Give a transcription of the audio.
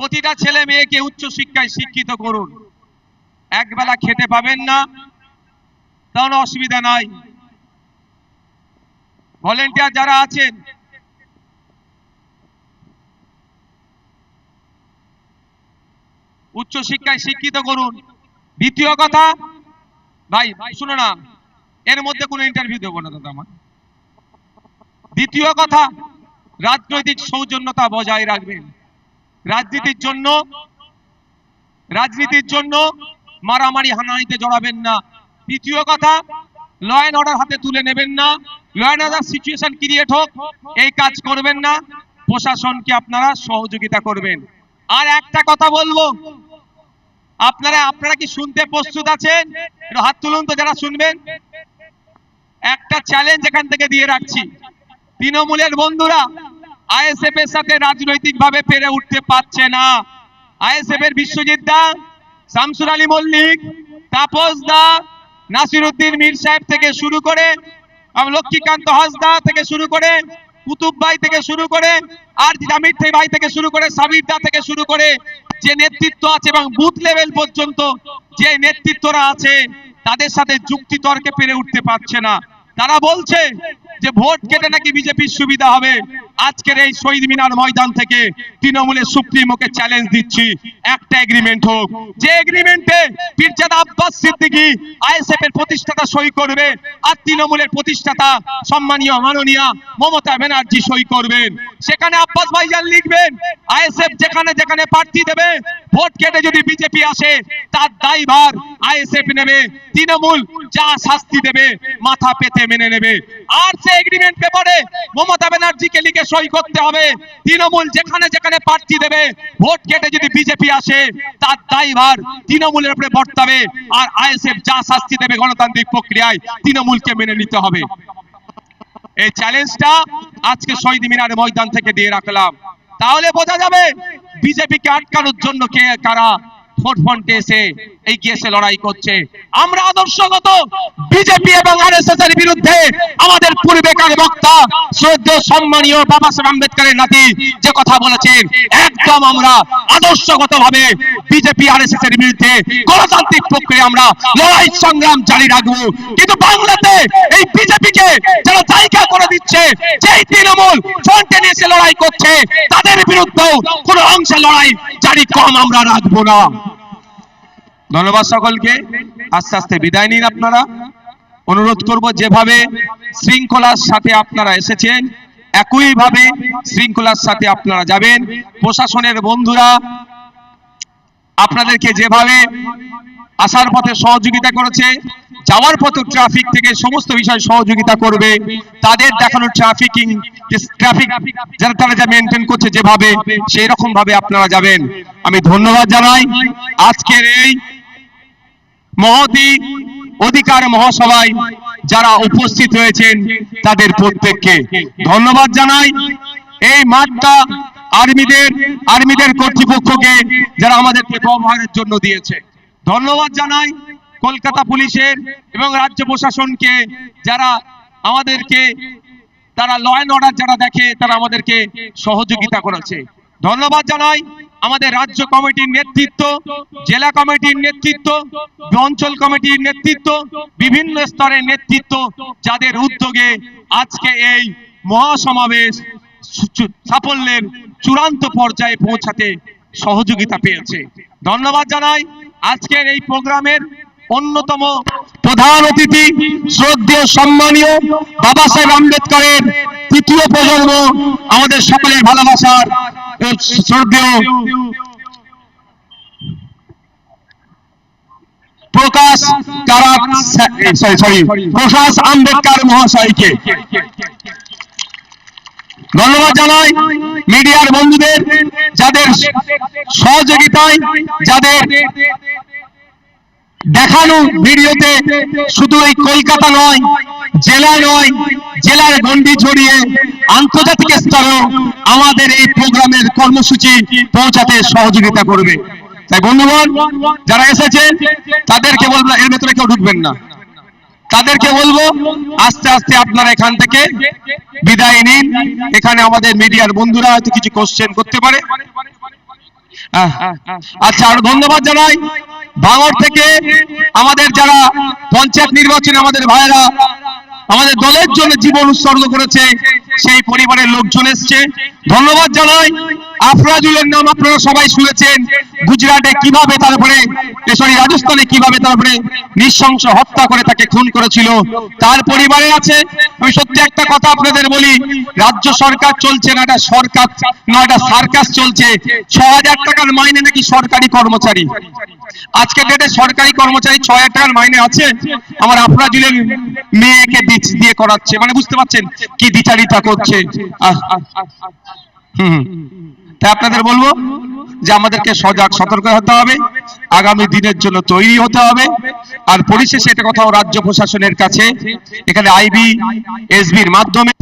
প্রতিটা ছেলে মেয়েকে উচ্চ শিক্ষায় শিক্ষিত করুন। একবেলা খেতে পাবেন না, তাহলে অসুবিধা নাই। ভলেন্টিয়ার যারা আছেন, উচ্চ শিক্ষায় শিক্ষিত করুন। দ্বিতীয় কথা, ভাই শুনো না, এর মধ্যে কোনো ইন্টারভিউ দেবো না দাদা আমার। দ্বিতীয় কথা, রাজনৈতিক সৌজন্যতা বজায় রাখবেন। রাজনীতির জন্য মারামারি হানাহানিতে জড়াবেন না। তৃতীয় কথা, ল অ্যান্ড অর্ডার হাতে তুলে নেবেন না। Law and order situation create হোক, এই কাজ করবেন না। প্রশাসনকে আপনারা সহযোগিতা করবেন। আর একটা কথা বলবো, আপনারা কি শুনতে প্রস্তুত আছেন? হাত তুলুন তো যারা শুনবেন। একটা চ্যালেঞ্জ এখান থেকে দিয়ে রাখছি, তৃণমূলের বন্ধুরা আইএসএফ এর সাথে রাজনৈতিক ভাবে পেরে উঠতে পারছে না। আইএসএফ এর বিশ্বজিৎ দা, শামসুর আলী মল্লিক, তাপস দা, নাসিরউদ্দিন মীর সাহেব থেকে শুরু করে, লক্ষ্মীকান্ত হাসদা থেকে শুরু করে, কুতুব ভাই থেকে শুরু করে, আর জামির ভাই থেকে শুরু করে, সাবির দা থেকে শুরু করে, যে নেতৃত্ব আছে এবং বুথ লেভেল পর্যন্ত যে নেতৃত্বরা আছে, তাদের সাথে যুক্তি তর্কে পেরে উঠতে পারছে না। তারা বলছে যে ভোট কেটে নাকি বিজেপির সুবিধা হবে। আজকের এই শহীদ মিনার ময়দান থেকে তৃণমূলের সুপ্রিমোকে চ্যালেঞ্জ দিচ্ছি, একটা এগ্রিমেন্ট হোক, যে এগ্রিমেন্টে পীরজাদা আব্বাস সিদ্দিকী আইএসএফ এর প্রতিষ্ঠাতা সই করবে, আর তৃণমূলের প্রতিষ্ঠাতা সম্মানীয় মাননীয় মমতা ব্যানার্জি সই করবেন। সেখানে আব্বাস ভাইজান লিখবেন, আইএসএফ যেখানে যেখানে প্রার্থী দেবে, ভোট কেটে যদি বিজেপি আসে, তার দায়ভার আইএসএফ নেবে, তৃণমূল যা শাস্তি দেবে মাথা পেতে মেনে নেবে। আর সে এগ্রিমেন্ট পেপারে মমতা ব্যানার্জিকে লিখে সই করতে হবে, তৃণমূল যেখানে যেখানে প্রার্থী দেবে, ভোট কেটে যদি বিজেপি আসে, তার দায়ভার তৃণমূলের উপরে বর্তাবে, আর আইএসএফ যা শাস্তি দেবে গণতান্ত্রিক প্রক্রিয়ায় তৃণমূলকে মেনে নিতে হবে। এই চ্যালেঞ্জটা আজকে শহীদ মিনার ময়দান থেকে দিয়ে রাখলাম। তাহলে বোঝা যাবে বিজেপিকে আটকানোর জন্য কে কারা ফ্রন্টে এসে এগিয়ে এসে লড়াই করছে। আমরা আদর্শগত বিজেপি এবং আরএসএস এর বিরুদ্ধে আমাদের পূর্বেকার বক্তা শ্রদ্ধেয় সম্মানীয় বাবা সাহেব আম্বেদকরের নাতি যে কথা বলেছেন, একদম আমরা আদর্শগতভাবে বিজেপি আরএসএস এর বিরুদ্ধে গণতান্ত্রিক প্রক্রিয়া আমরা লড়াই সংগ্রাম জারি রাখবো। কিন্তু বাংলাতে এই বিজেপিকে যারা জায়গা করে দিচ্ছে, যেই তৃণমূল ফ্রন্টে এসে লড়াই করছে, তাদের বিরুদ্ধেও কোনো অংশে লড়াই জারি কম আমরা রাখবো না। ধন্যবাদ সকলকে। আস্তে আস্তে বিদায় নিন আপনারা। অনুরোধ করব, যেভাবে শৃঙ্খলার সাথে আপনারা এসেছেন, একইভাবে শৃঙ্খলার সাথে আপনারা যাবেন। প্রশাসনের বন্ধুরা আপনাদেরকে যেভাবে আসার পথে সহযোগিতা করেছে, যাওয়ার পথে ট্রাফিক থেকে সমস্ত বিষয় সহযোগিতা করবে, তাদের দেখানো ট্রাফিক যারা তারা যা মেনটেন করছে যেভাবে, সেই রকম ভাবে আপনারা যাবেন। আমি ধন্যবাদ জানাই আজকের এই মহতি অধিকার মহাসভায় যারা উপস্থিত হয়েছেন তাদের প্রত্যেককে ধন্যবাদ জানাই। এই মাঠটা আর্মিদের কর্তৃপক্ষকে যারা আমাদেরকে ব্যবহারের জন্য দিয়েছে ধন্যবাদ জানাই। কলকাতা পুলিশের এবং রাজ্য প্রশাসনকে যারা আমাদেরকে, তারা ল অ্যান্ড অর্ডার যারা দেখে, তারা আমাদেরকে সহযোগিতা করেছে ধন্যবাদ জানাই। আমাদের রাজ্য কমিটির নেতৃত্ব, জেলা কমিটির নেতৃত্ব, অঞ্চল কমিটির নেতৃত্ব, বিভিন্ন স্তরের নেতৃত্ব, যাদের উদ্যোগে আজকে এই মহাসমাবেশ সাফল্যের চূড়ান্ত পর্যায়ে পৌঁছাতে সহযোগিতা পেয়েছে ধন্যবাদ জানাই। আজকের এই প্রোগ্রামের অন্যতম প্রধান অতিথি শ্রদ্ধেয় সম্মানীয় বাবা সাহেব আম্বেদকরের তৃতীয় প্রজন্ম, আমাদের সকলের ভালোবাসার শ্রদ্ধেয় প্রকাশ আম্বেদকর মহাশয়কে ধন্যবাদ জানাই। মিডিয়ার বন্ধুদের যাদের সহযোগিতায়, যাদের দেখানো ভিডিওতে শুধু এই কলকাতা নয়, জেলা নয়, জেলার গণ্ডি ছড়িয়ে আন্তর্জাতিক স্তরেও আমাদের এই প্রোগ্রামের কর্মসূচি পৌঁছাতে সহযোগিতা করবে। তাই বন্ধুগণ যারা এসেছেন তাদেরকে বলবো, এর ভেতরে কেউ ঢুকবেন না, তাদেরকে বলবো আস্তে আস্তে আপনারা এখান থেকে বিদায় নিন। এখানে আমাদের মিডিয়ার বন্ধুরা হয়তো কিছু কোশ্চেন করতে পারে। আচ্ছা, আর ধন্যবাদ জানাই ভাঙড় থেকে আমাদের যারা পঞ্চায়েত নির্বাচনে আমাদের ভাইয়েরা আমাদের দলের জন্য জীবন উৎসর্গ করেছে, সেই পরিবারের লোকজন এসছে। ধন্যবাদ জানাই আফরাজুলের নাম আপনারা সবাই শুনেছেন, গুজরাটে কিভাবে তারপরে রাজস্থানে কিভাবে তারপরে নৃশংস হত্যা করে তাকে খুন করেছিল, তার পরিবারে আছে। আমি সত্যি একটা কথা আপনাদের বলি, রাজ্য সরকার চলছে না, এটা সরকার না, এটা সার্কাস চলছে। ৬,০০০ টাকার মাইনে নাকি সরকারি কর্মচারী, আজকে ডেটে সরকারি কর্মচারী ৬,০০০ টাকার মাইনে আছে, আমার আফরাজুলের মেয়েকে দিয়ে করাচ্ছে, মানে বুঝতে পারছেন কি দ্বিচারিতা করছে। তাই আপনাদের বলবো যে আমাদেরকে সজাগ সতর্ক হতে হবে, আগামী দিনের জন্য তৈরি হতে হবে। আর পরিশেষে এটা কথাও রাজ্য প্রশাসনের কাছে, এখানে আইবি এসবির মাধ্যমে